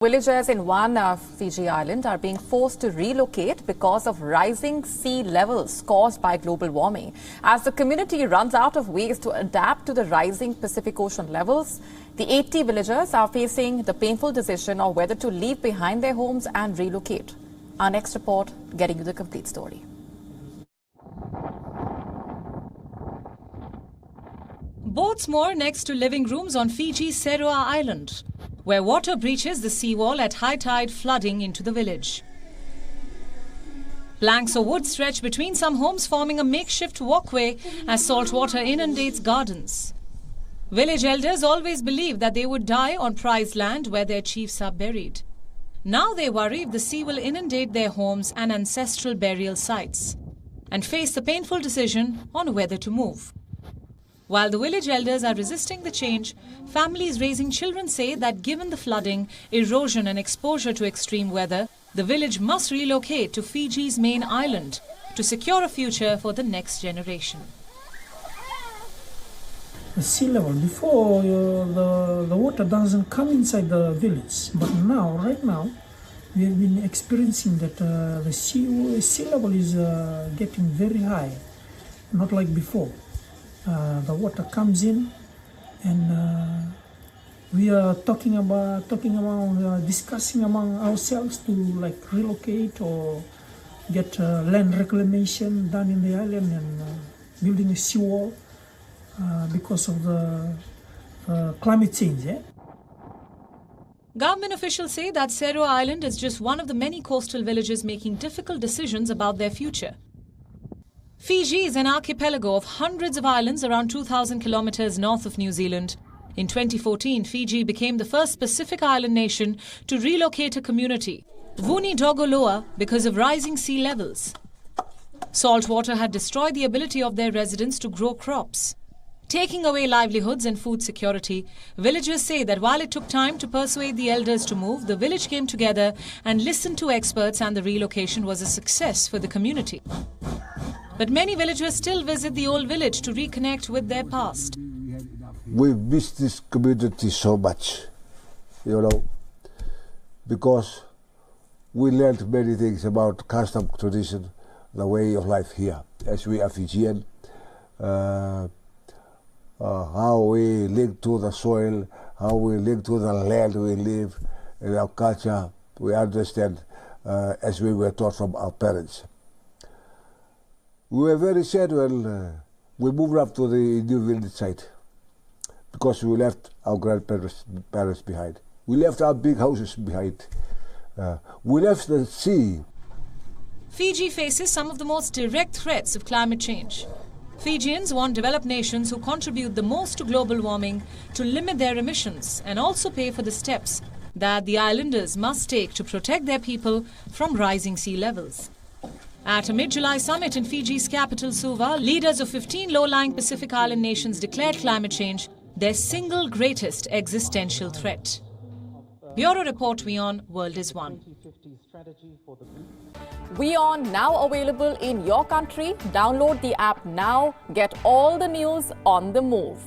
Villagers in one Fiji Island are being forced to relocate because of rising sea levels caused by global warming. As the community runs out of ways to adapt to the rising Pacific Ocean levels, the 80 villagers are facing the painful decision of whether to leave behind their homes and relocate. Our next report getting you the complete story. Boats moor next to living rooms on Fiji's Seroa Island, where water breaches the seawall at high tide, flooding into the village. Planks of wood stretch between some homes, forming a makeshift walkway as salt water inundates gardens. Village elders always believed that they would die on prized land where their chiefs are buried. Now they worry if the sea will inundate their homes and ancestral burial sites, and face the painful decision on whether to move. While the village elders are resisting the change, families raising children say that given the flooding, erosion and exposure to extreme weather, the village must relocate to Fiji's main island to secure a future for the next generation. The sea level, before the water doesn't come inside the village, but now, right now, we have been experiencing that the sea level is getting very high, not like before. The water comes in, and we are discussing among ourselves to like relocate or get land reclamation done in the island and building a seawall because of the climate change. Government officials say that Seroa Island is just one of the many coastal villages making difficult decisions about their future. Fiji is an archipelago of hundreds of islands around 2,000 kilometers north of New Zealand. In 2014, Fiji became the first Pacific island nation to relocate a community, Vuni Dogoloa, because of rising sea levels. Salt water had destroyed the ability of their residents to grow crops, taking away livelihoods and food security. Villagers say that while it took time to persuade the elders to move, the village came together and listened to experts, and the relocation was a success for the community. But many villagers still visit the old village to reconnect with their past. We miss this community so much, because we learned many things about custom, tradition, the way of life here, as we are Fijian, how we link to the soil, how we link to the land we live, and our culture, we understand as we were taught from our parents. We were very sad when we moved up to the new village site because we left our grandparents behind. We left our big houses behind. We left the sea. Fiji faces some of the most direct threats of climate change. Fijians want developed nations who contribute the most to global warming to limit their emissions and also pay for the steps that the islanders must take to protect their people from rising sea levels. At a mid-July summit in Fiji's capital, Suva, leaders of 15 low-lying Pacific Island nations declared climate change their single greatest existential threat. Bureau Report, WION World is One. WION now available in your country. Download the app now. Get all the news on the move.